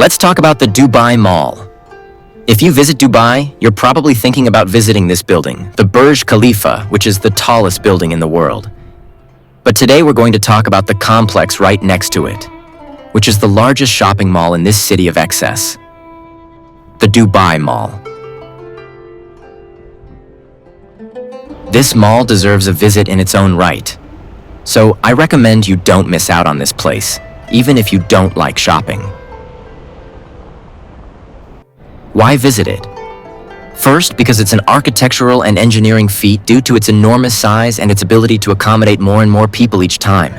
Let's talk about the Dubai Mall. If you visit Dubai, you're probably thinking about visiting this building, the Burj Khalifa, which is the tallest building in the world. But today we're going to talk about the complex right next to it, which is the largest shopping mall in this city of excess, the Dubai Mall. This mall deserves a visit in its own right, so I recommend you don't miss out on this place, even if you don't like shopping. Why visit it? First, because it's an architectural and engineering feat due to its enormous size and its ability to accommodate more and more people each time.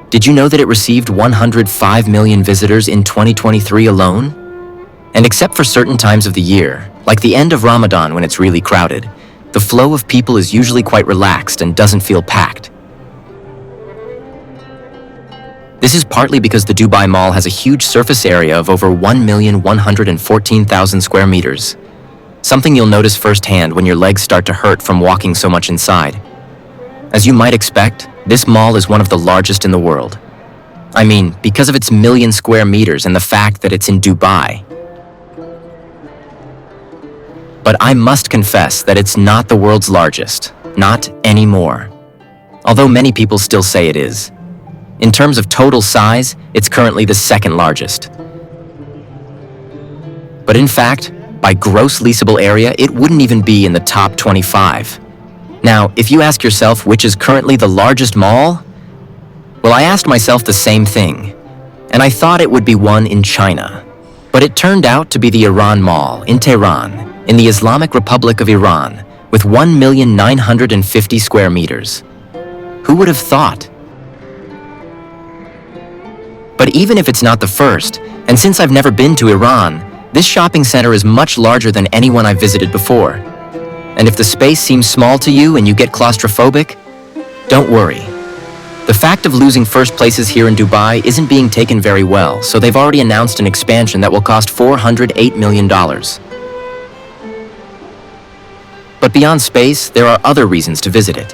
Did you know that it received 105 million visitors in 2023 alone? And except for certain times of the year, like the end of Ramadan when it's really crowded, the flow of people is usually quite relaxed and doesn't feel packed. This is partly because the Dubai Mall has a huge surface area of over 1,114,000 square meters, something you'll notice firsthand when your legs start to hurt from walking so much inside. As you might expect, this mall is one of the largest in the world. I mean, because of its million square meters and the fact that it's in Dubai. But I must confess that it's not the world's largest, not anymore, although many people still say it is. In terms of total size, it's currently the second largest. But in fact, by gross leasable area, it wouldn't even be in the top 25. Now, if you ask yourself which is currently the largest mall, well, I asked myself the same thing, and I thought it would be one in China. But it turned out to be the Iran Mall in Tehran, in the Islamic Republic of Iran, with 1,950 square meters. Who would have thought? But even if it's not the first, and since I've never been to Iran, this shopping center is much larger than anyone I've visited before. And if the space seems small to you and you get claustrophobic, don't worry. The fact of losing first places here in Dubai isn't being taken very well, so they've already announced an expansion that will cost $408 million. But beyond space, there are other reasons to visit it.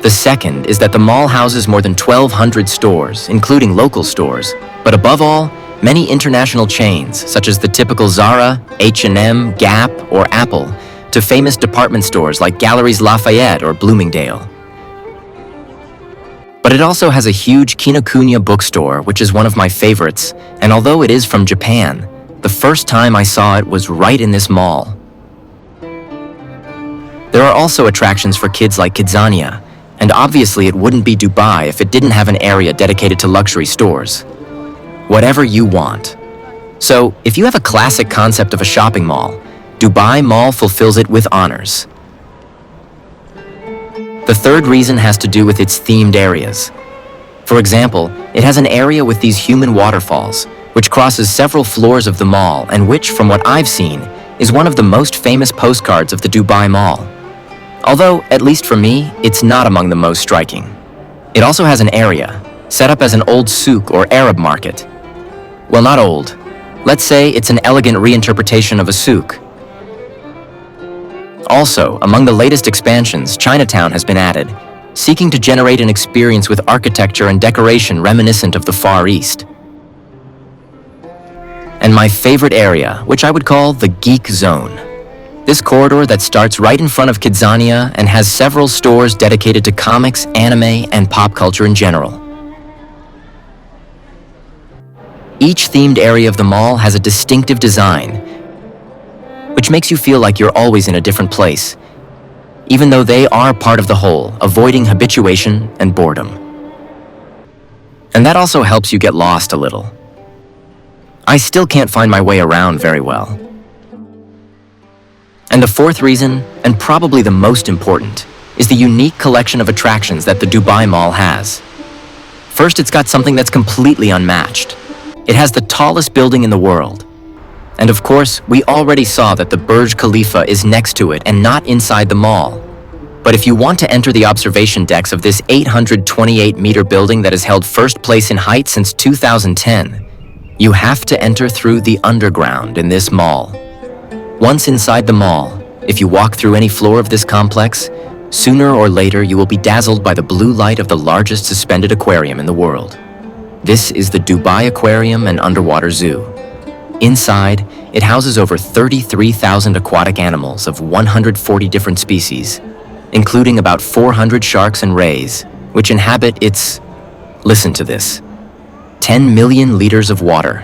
The second is that the mall houses more than 1,200 stores, including local stores, but above all, many international chains, such as the typical Zara, H&M, Gap, or Apple, to famous department stores like Galeries Lafayette or Bloomingdale. But it also has a huge Kinokuniya bookstore, which is one of my favorites, and although it is from Japan, the first time I saw it was right in this mall. There are also attractions for kids like Kidzania, and obviously it wouldn't be Dubai if it didn't have an area dedicated to luxury stores. Whatever you want. So, if you have a classic concept of a shopping mall, Dubai Mall fulfills it with honors. The third reason has to do with its themed areas. For example, it has an area with these human waterfalls, which crosses several floors of the mall and which, from what I've seen, is one of the most famous postcards of the Dubai Mall. Although, at least for me, it's not among the most striking. It also has an area, set up as an old souk or Arab market. Well, not old. Let's say it's an elegant reinterpretation of a souk. Also, among the latest expansions, Chinatown has been added, seeking to generate an experience with architecture and decoration reminiscent of the Far East. And my favorite area, which I would call the Geek Zone. This corridor that starts right in front of Kidzania and has several stores dedicated to comics, anime, and pop culture in general. Each themed area of the mall has a distinctive design, which makes you feel like you're always in a different place, even though they are part of the whole, avoiding habituation and boredom. And that also helps you get lost a little. I still can't find my way around very well. And the fourth reason, and probably the most important, is the unique collection of attractions that the Dubai Mall has. First, it's got something that's completely unmatched. It has the tallest building in the world. And of course, we already saw that the Burj Khalifa is next to it and not inside the mall. But if you want to enter the observation decks of this 828-meter building that has held first place in height since 2010, you have to enter through the underground in this mall. Once inside the mall, if you walk through any floor of this complex, sooner or later you will be dazzled by the blue light of the largest suspended aquarium in the world. This is the Dubai Aquarium and Underwater Zoo. Inside, it houses over 33,000 aquatic animals of 140 different species, including about 400 sharks and rays, which inhabit its, listen to this, 10 million liters of water.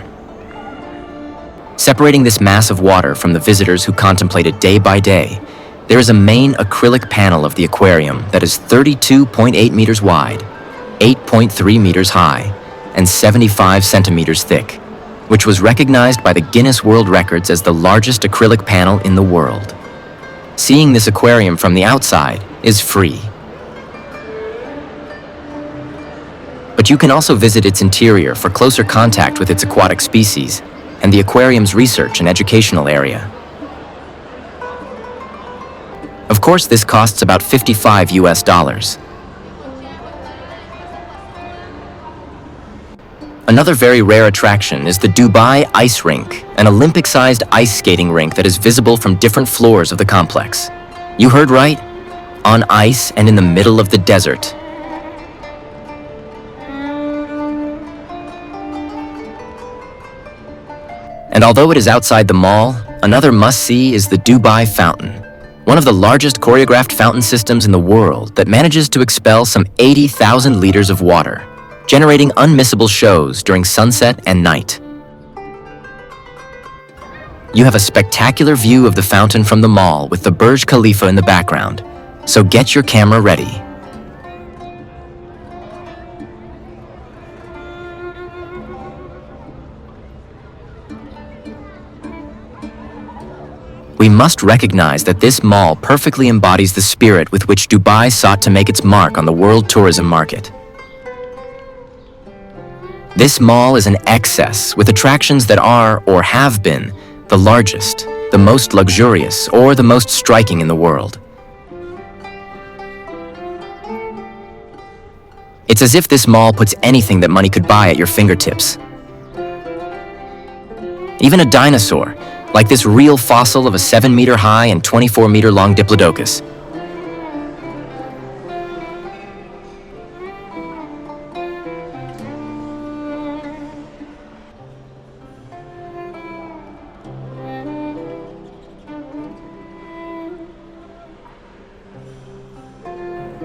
Separating this mass of water from the visitors who contemplate it day by day, there is a main acrylic panel of the aquarium that is 32.8 meters wide, 8.3 meters high, and 75 centimeters thick, which was recognized by the Guinness World Records as the largest acrylic panel in the world. Seeing this aquarium from the outside is free. But you can also visit its interior for closer contact with its aquatic species and the aquarium's research and educational area. Of course, this costs about $55. Another very rare attraction is the Dubai Ice Rink, an Olympic-sized ice skating rink that is visible from different floors of the complex. You heard right? On ice and in the middle of the desert. And although it is outside the mall, another must-see is the Dubai Fountain, one of the largest choreographed fountain systems in the world that manages to expel some 80,000 liters of water, generating unmissable shows during sunset and night. You have a spectacular view of the fountain from the mall with the Burj Khalifa in the background, so get your camera ready. We must recognize that this mall perfectly embodies the spirit with which Dubai sought to make its mark on the world tourism market. This mall is an excess with attractions that are, or have been, the largest, the most luxurious, or the most striking in the world. It's as if this mall puts anything that money could buy at your fingertips. Even a dinosaur, like this real fossil of a 7-meter high and 24-meter long Diplodocus.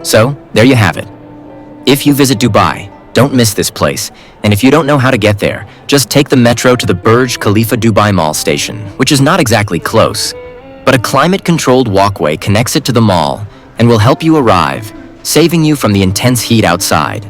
So, there you have it. If you visit Dubai, don't miss this place. And if you don't know how to get there, just take the metro to the Burj Khalifa Dubai Mall station, which is not exactly close, but a climate-controlled walkway connects it to the mall and will help you arrive, saving you from the intense heat outside.